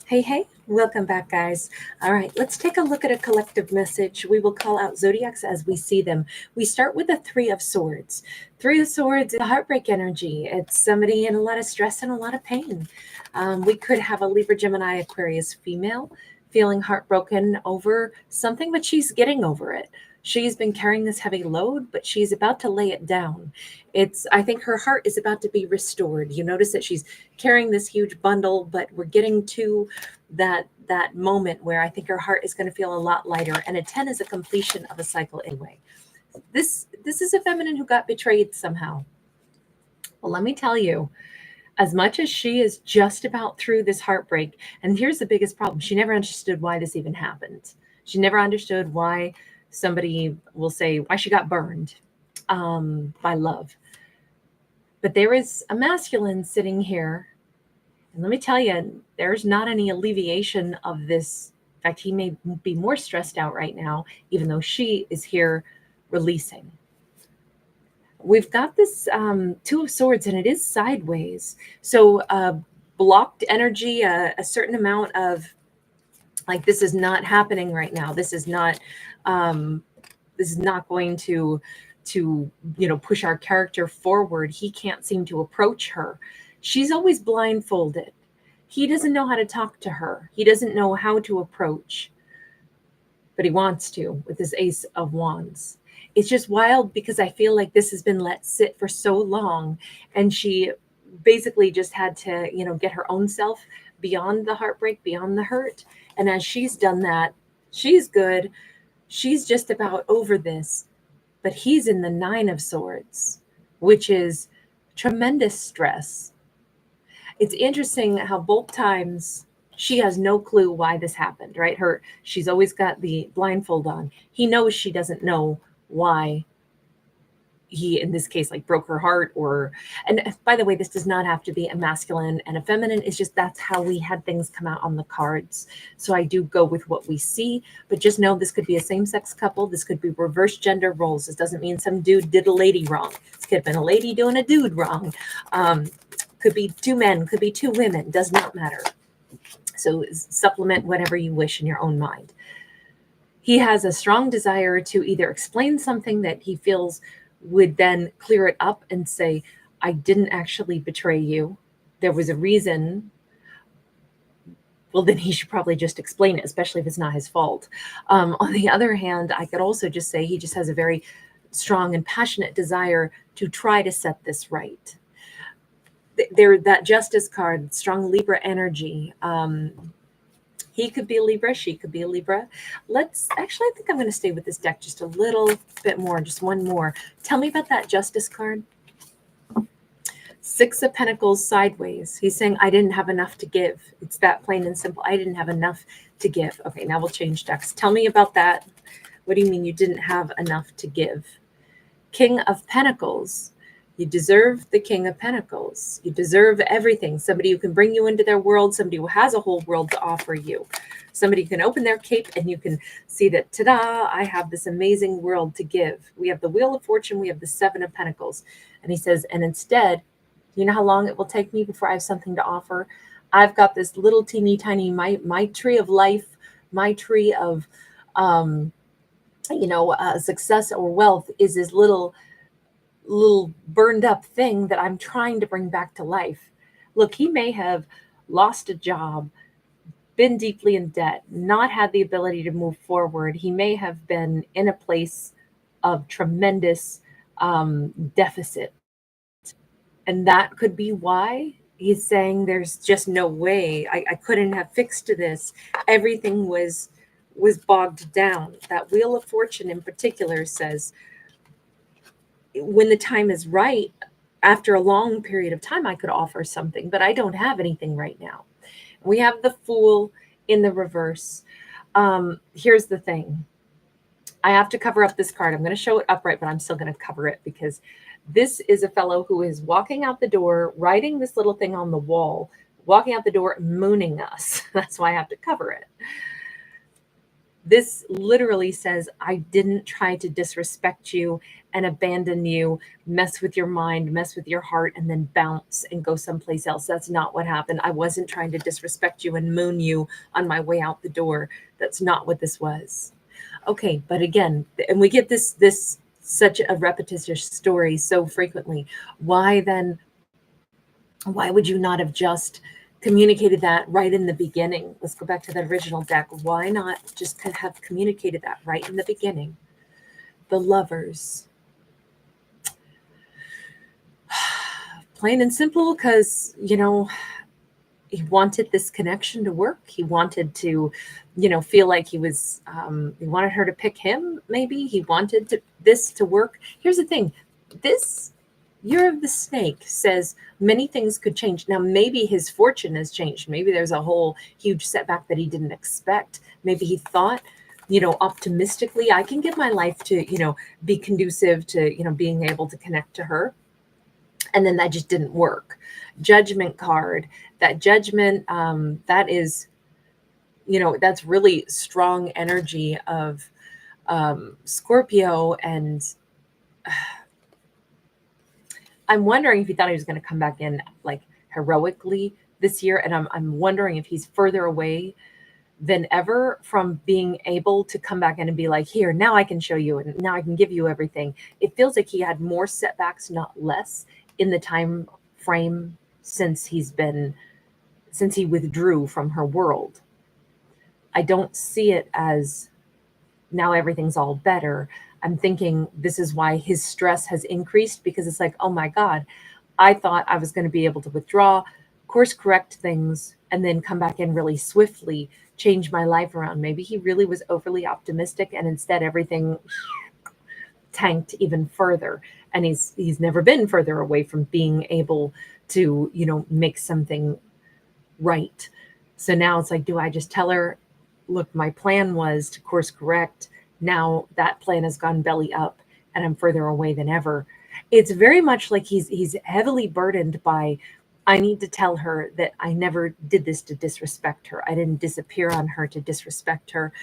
Hey, hey, welcome back, guys. All right, let's take a look at a collective message. We will call out zodiacs as we see them. We start with the Three of Swords. Three of Swords is a heartbreak energy. It's somebody in a lot of stress and a lot of pain. We could have a Libra, Gemini, Aquarius female feeling heartbroken over something, but she's getting over it. She's been carrying this heavy load, but she's about to lay it down. I think her heart is about to be restored. You notice that she's carrying this huge bundle, but we're getting to that moment where I think her heart is going to feel a lot lighter. And a 10 is a completion of a cycle anyway. This is a feminine who got betrayed somehow. Well, let me tell you, as much as she is just about through this heartbreak, and here's the biggest problem: she never understood why this even happened. She never understood why somebody will say why she got burned by love. But there is a masculine sitting here. And let me tell you, there's not any alleviation of this. In fact, he may be more stressed out right now, even though she is here releasing. We've got this Two of Swords, and it is sideways. So, blocked energy, a certain amount of like, this is not happening right now. This is not going to push our character forward. He can't seem to approach her. She's always blindfolded. He doesn't know how to talk to her. He doesn't know how to approach, but he wants to with his Ace of Wands. It's just wild because I feel like this has been let sit for so long, and she basically just had to, get her own self beyond the heartbreak, beyond the hurt. And as she's done that, she's good. She's just about over this. But he's in the Nine of Swords, which is tremendous stress. It's interesting how both times she has no clue why this happened, right? She's always got the blindfold on. He knows she doesn't know why he, in this case, like broke her heart. And by the way, this does not have to be a masculine and a feminine. It's just that's how we had things come out on the cards. So I do go with what we see, but just know this could be a same-sex couple. This could be reverse gender roles. This doesn't mean some dude did a lady wrong. This could have been a lady doing a dude wrong. Could be two men, could be two women, does not matter. So supplement whatever you wish in your own mind. He has a strong desire to either explain something that he feels would then clear it up and say, I didn't actually betray you. There was a reason. Well, then he should probably just explain it, especially if it's not his fault. On the other hand, I could also just say he just has a very strong and passionate desire to try to set this right. There, that Justice card, strong Libra energy. He could be a Libra, she could be a Libra. I think I'm going to stay with this deck just a little bit more, just one more. Tell me about that Justice card. Six of Pentacles sideways. He's saying, I didn't have enough to give. It's that plain and simple. I didn't have enough to give. Okay, now we'll change decks. Tell me about that. What do you mean you didn't have enough to give? King of Pentacles. You deserve the King of Pentacles. You deserve everything. Somebody who can bring you into their world, somebody who has a whole world to offer you. Somebody who can open their cape and you can see that, ta-da, I have this amazing world to give. We have the Wheel of Fortune. We have the Seven of Pentacles. And he says, and instead, you know how long it will take me before I have something to offer? I've got this little teeny tiny, my tree of life, my tree of, success or wealth is this little burned up thing that I'm trying to bring back to life. Look, he may have lost a job, been deeply in debt, not had the ability to move forward. He may have been in a place of tremendous deficit. And that could be why he's saying there's just no way. I couldn't have fixed this. Everything was bogged down. That Wheel of Fortune in particular says, when the time is right, after a long period of time, I could offer something, but I don't have anything right now. We have the Fool in the reverse. Here's the thing. I have to cover up this card. I'm going to show it upright, but I'm still going to cover it because this is a fellow who is walking out the door, writing this little thing on the wall, walking out the door, mooning us. That's why I have to cover it. This literally says, I didn't try to disrespect you and abandon you, mess with your mind, mess with your heart, and then bounce and go someplace else. That's not what happened. I wasn't trying to disrespect you and moon you on my way out the door. That's not what this was. Okay, but again, and we get this such a repetitious story so frequently. Why then? Why would you not have just communicated that right in the beginning? Let's go back to that original deck. Why not just have communicated that right in the beginning? The Lovers. Plain and simple, because, he wanted this connection to work. He wanted to, feel like he wanted her to pick him, maybe. He wanted this to work. Here's the thing. This Year of the Snake says many things could change. Now, maybe his fortune has changed. Maybe there's a whole huge setback that he didn't expect. Maybe he thought, optimistically, I can get my life to, be conducive to, being able to connect to her. And then that just didn't work. Judgment card, that judgment, that is, that's really strong energy of Scorpio. And I'm wondering if he thought he was going to come back in like heroically this year. And I'm wondering if he's further away than ever from being able to come back in and be like, here, now I can show you, and now I can give you everything. It feels like he had more setbacks, not less, in the time frame since he withdrew from her world. I don't see it as now everything's all better. I'm thinking this is why his stress has increased, because it's like, oh my God, I thought I was going to be able to withdraw, course correct things, and then come back in really swiftly, change my life around. Maybe he really was overly optimistic, and instead everything tanked even further. And he's never been further away from being able to, make something right. So now it's like, do I just tell her, look, my plan was to course correct. Now that plan has gone belly up and I'm further away than ever. It's very much like he's heavily burdened by, I need to tell her that I never did this to disrespect her. I didn't disappear on her to disrespect her.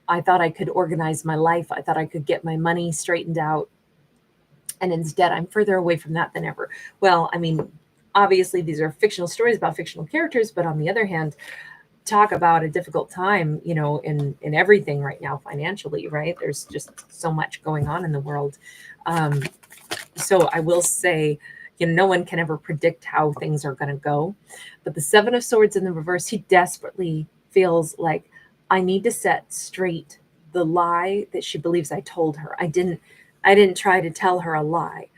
I thought I could organize my life. I thought I could get my money straightened out. And instead, I'm further away from that than ever. Well, I mean, obviously, these are fictional stories about fictional characters. But on the other hand, talk about a difficult time, in everything right now financially, right? There's just so much going on in the world. So I will say, no one can ever predict how things are going to go. But the Seven of Swords in the reverse, he desperately feels like, I need to set straight the lie that she believes I told her. I didn't try to tell her a lie,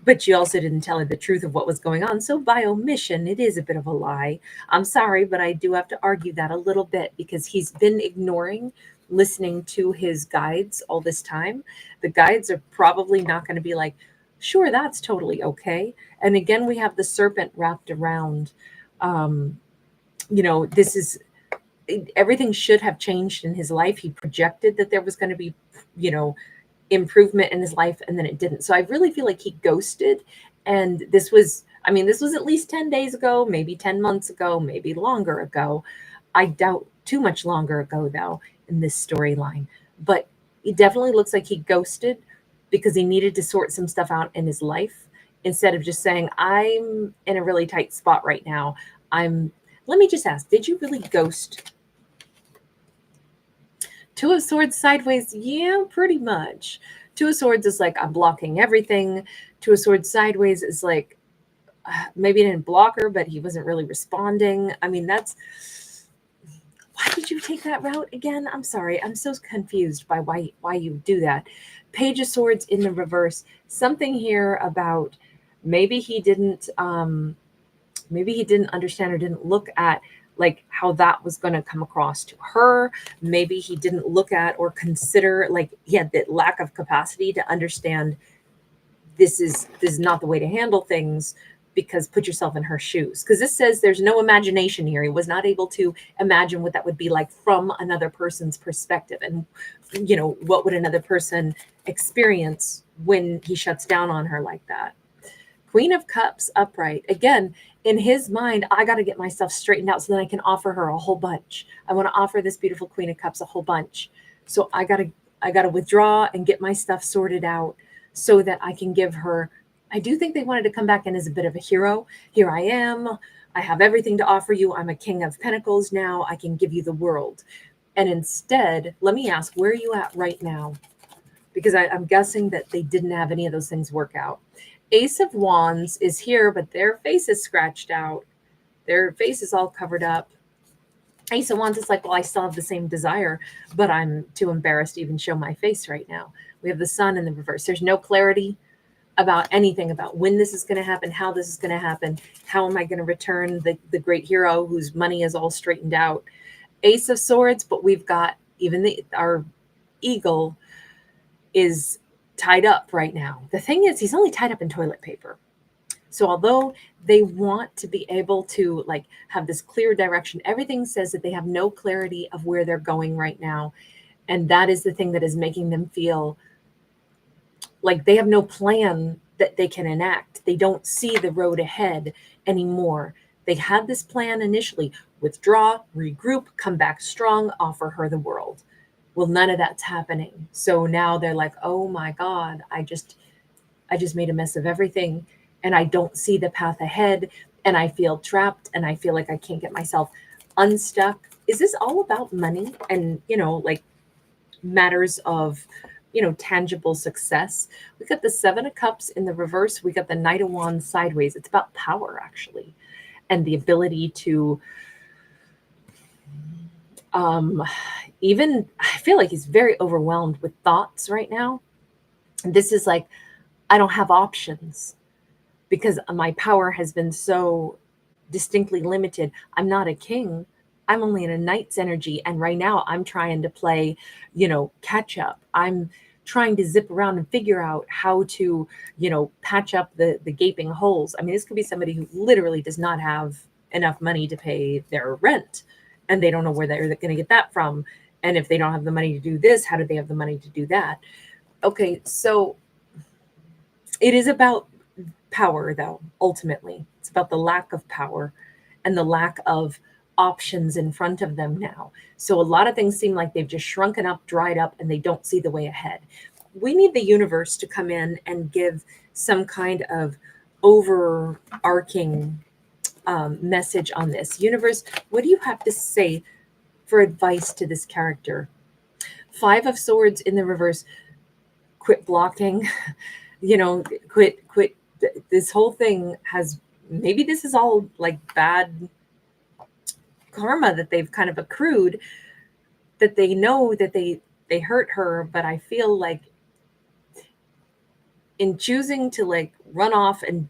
but you also didn't tell her the truth of what was going on. So by omission, it is a bit of a lie. I'm sorry, but I do have to argue that a little bit, because he's been ignoring listening to his guides all this time. The guides are probably not going to be like, sure, that's totally okay. And again, we have the serpent wrapped around. This is, everything should have changed in his life. He projected that there was going to be, improvement in his life, and then it didn't. So I really feel like he ghosted. And this was at least 10 days ago, maybe 10 months ago, maybe longer ago. I doubt too much longer ago, though, in this storyline. But it definitely looks like he ghosted because he needed to sort some stuff out in his life, instead of just saying, I'm in a really tight spot right now. Let me just ask, did you really ghost? Two of Swords sideways, yeah, pretty much. Two of Swords is like, I'm blocking everything. Two of Swords sideways is like, maybe he didn't block her, but he wasn't really responding. I mean, why did you take that route again? I'm sorry. I'm so confused by why you do that. Page of Swords in the reverse. Something here about maybe he didn't understand or didn't look at like how that was going to come across to her. Maybe he didn't look at or consider, like he had the lack of capacity to understand this is not the way to handle things, because put yourself in her shoes. Because this says there's no imagination here. He was not able to imagine what that would be like from another person's perspective. And, what would another person experience when he shuts down on her like that? Queen of Cups upright. Again, in his mind, I got to get myself straightened out so that I can offer her a whole bunch. I want to offer this beautiful Queen of Cups a whole bunch. So I gotta withdraw and get my stuff sorted out so that I can give her. I do think they wanted to come back in as a bit of a hero. Here I am. I have everything to offer you. I'm a king of pentacles now. I can give you the world. And instead, let me ask, where are you at right now? Because I'm guessing that they didn't have any of those things work out. Ace of Wands is here, but their face is scratched out. Their face is all covered up. Ace of Wands is like, well, I still have the same desire, but I'm too embarrassed to even show my face right now. We have the Sun in the reverse. There's no clarity about anything about when this is going to happen, how this is going to happen, how am I going to return the great hero whose money is all straightened out. Ace of Swords, but we've got even our eagle is tied up right now. The thing is, he's only tied up in toilet paper. So although they want to be able to like have this clear direction, everything says that they have no clarity of where they're going right now. And that is the thing that is making them feel like they have no plan that they can enact. They don't see the road ahead anymore. They had this plan initially: withdraw, regroup, come back strong, offer her the world. Well, none of that's happening. So now they're like, oh my God, I just made a mess of everything, and I don't see the path ahead, and I feel trapped, and I feel like I can't get myself unstuck. Is this all about money and, like matters of, tangible success? We got the Seven of Cups in the reverse. We got the Knight of Wands sideways. It's about power, actually, and the ability to even, I feel like he's very overwhelmed with thoughts right now. And this is like, I don't have options because my power has been so distinctly limited. I'm not a king. I'm only in a knight's energy. And right now I'm trying to play, catch up. I'm trying to zip around and figure out how to, patch up the gaping holes. I mean, this could be somebody who literally does not have enough money to pay their rent, and they don't know where they're going to get that from. And if they don't have the money to do this, how do they have the money to do that? Okay, so it is about power, though, ultimately. It's about the lack of power and the lack of options in front of them now. So a lot of things seem like they've just shrunken up, dried up, and they don't see the way ahead. We need the universe to come in and give some kind of overarching message on this. Universe, what do you have to say for advice to this character? Five of Swords in the reverse. Quit blocking. Quit. This whole thing has, maybe this is all like bad karma that they've kind of accrued, that they know that they hurt her. But I feel like in choosing to like run off and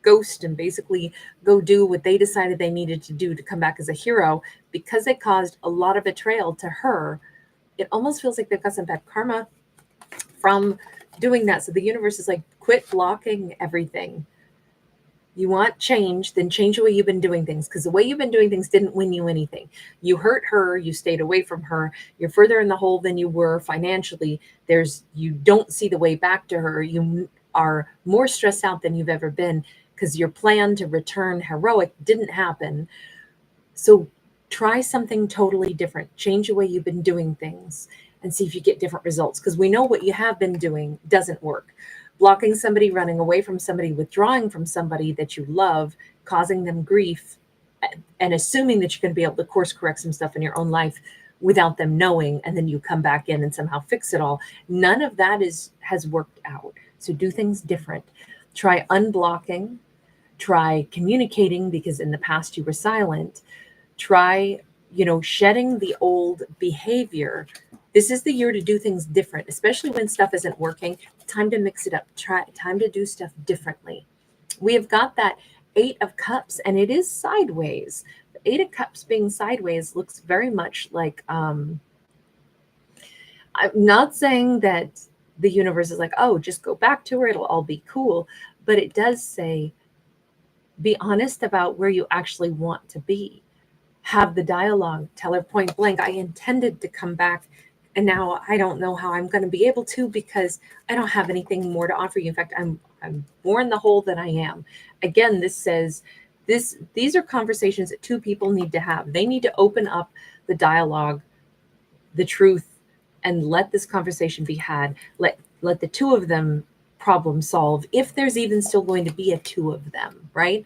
ghost and basically go do what they decided they needed to do to come back as a hero, because they caused a lot of betrayal to her, it almost feels like they've got some bad karma from doing that. So the universe is like, quit blocking everything. You want change, then change the way you've been doing things, because the way you've been doing things didn't win you anything. You hurt her, you stayed away from her, you're further in the hole than you were financially. You don't see the way back to her. You are more stressed out than you've ever been because your plan to return heroic didn't happen. So try something totally different. Change the way you've been doing things and see if you get different results, because we know what you have been doing doesn't work. Blocking somebody, running away from somebody, withdrawing from somebody that you love, causing them grief, and assuming that you're going to be able to course correct some stuff in your own life without them knowing, and then you come back in and somehow fix it all. None of that has worked out. So do things different. Try unblocking. Try communicating, because in the past you were silent. Try, shedding the old behavior. This is the year to do things different, especially when stuff isn't working. Time to mix it up. Time to do stuff differently. We have got that Eight of Cups, and it is sideways. The Eight of Cups being sideways looks very much like, I'm not saying that the universe is like, oh, just go back to her, it'll all be cool. But it does say, be honest about where you actually want to be. Have the dialogue. Tell her point blank, I intended to come back, and now I don't know how I'm going to be able to, because I don't have anything more to offer you. In fact, I'm more in the hole than I am. Again, this says these are conversations that two people need to have. They need to open up the dialogue, the truth, and let this conversation be had. Let the two of them problem solve, if there's even still going to be a two of them, right?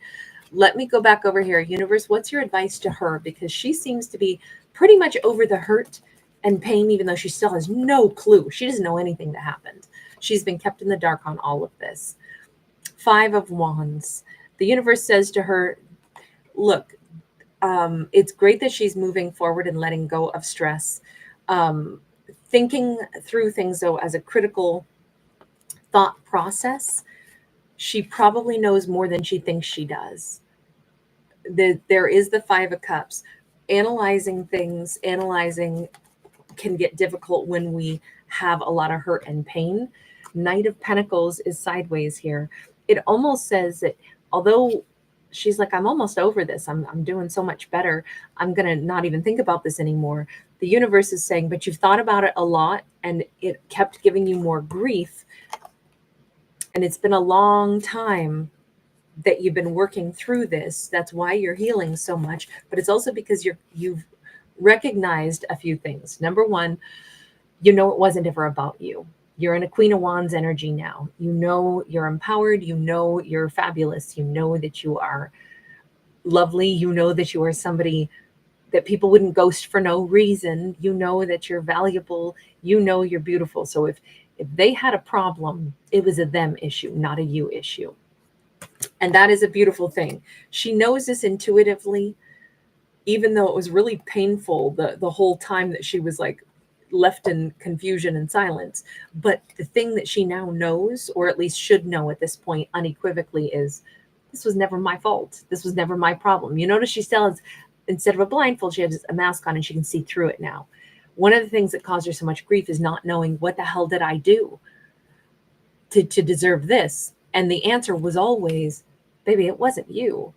Let me go back over here. Universe, what's your advice to her? Because she seems to be pretty much over the hurt and pain, even though she still has no clue. She doesn't know anything that happened. She's been kept in the dark on all of this. 5 of Wands. The universe says to her, look, it's great that she's moving forward and letting go of stress. Thinking through things, though, as a critical thought process, she probably knows more than she thinks she does. There is the 5 of Cups. Analyzing can get difficult when we have a lot of hurt and pain. Knight of Pentacles is sideways here. It almost says that although she's like, I'm almost over this, I'm doing so much better, I'm going to not even think about this anymore. The universe is saying, but you've thought about it a lot and it kept giving you more grief. And it's been a long time that you've been working through this. That's why you're healing so much. But it's also because you've recognized a few things. Number one, you know it wasn't ever about you. You're in a Queen of Wands energy now. You know you're empowered. You know you're fabulous. You know that you are lovely. You know that you are somebody that people wouldn't ghost for no reason. You know that you're valuable. You know you're beautiful. So if they had a problem, it was a them issue, not a you issue. And that is a beautiful thing. She knows this intuitively, even though it was really painful the whole time that she was like left in confusion and silence. But the thing that she now knows, or at least should know at this point unequivocally, is this was never my fault. This was never my problem. You notice she still has, instead of a blindfold, she has a mask on and she can see through it now. One of the things that caused her so much grief is not knowing, what the hell did I do to deserve this? And the answer was always, baby, it wasn't you.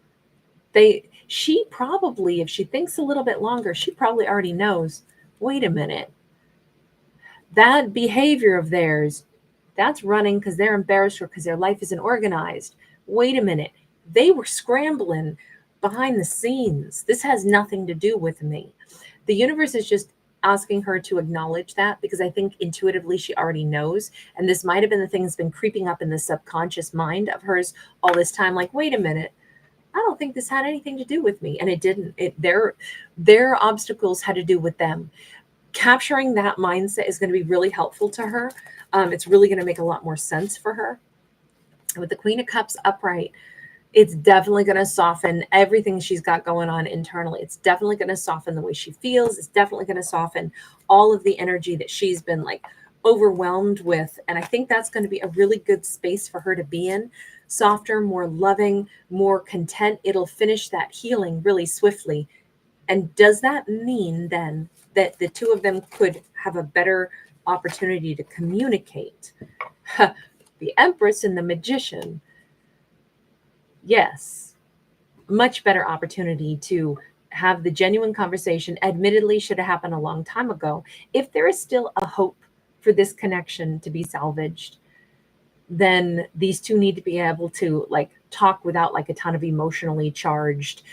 She probably, if she thinks a little bit longer, she probably already knows, wait a minute, that behavior of theirs, that's running because they're embarrassed or because their life isn't organized. Wait a minute, they were scrambling behind the scenes. This has nothing to do with me. The universe is just asking her to acknowledge that, because I think intuitively she already knows. And this might have been the thing that's been creeping up in the subconscious mind of hers all this time. Like, wait a minute, I don't think this had anything to do with me. And it didn't. Their obstacles had to do with them. Capturing that mindset is going to be really helpful to her. It's really going to make a lot more sense for her. With the Queen of Cups upright, it's definitely going to soften everything she's got going on internally. It's definitely going to soften the way she feels. It's definitely going to soften all of the energy that she's been like overwhelmed with. And I think that's going to be a really good space for her to be in. Softer, more loving, more content. It'll finish that healing really swiftly. And does that mean then that the two of them could have a better opportunity to communicate? The Empress and the Magician. Yes, much better opportunity to have the genuine conversation. Admittedly, should have happened a long time ago. If there is still a hope for this connection to be salvaged, then these two need to be able to like talk without like a ton of emotionally charged,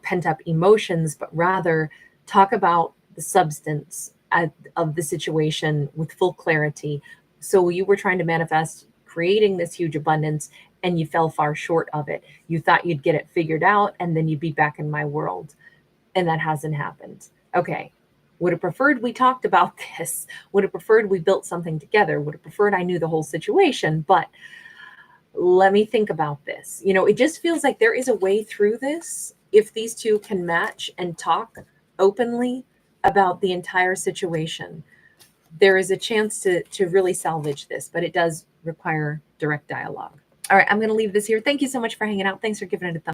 pent up emotions, but rather talk about the substance of the situation with full clarity. So you were trying to manifest creating this huge abundance and you fell far short of it. You thought you'd get it figured out and then you'd be back in my world. And that hasn't happened. Okay. Would have preferred we talked about this. Would have preferred we built something together. Would have preferred I knew the whole situation. But let me think about this. It just feels like there is a way through this if these two can match and talk openly about the entire situation. There is a chance to really salvage this, but it does require direct dialogue. All right, I'm going to leave this here. Thank you so much for hanging out. Thanks for giving it a thumbs up.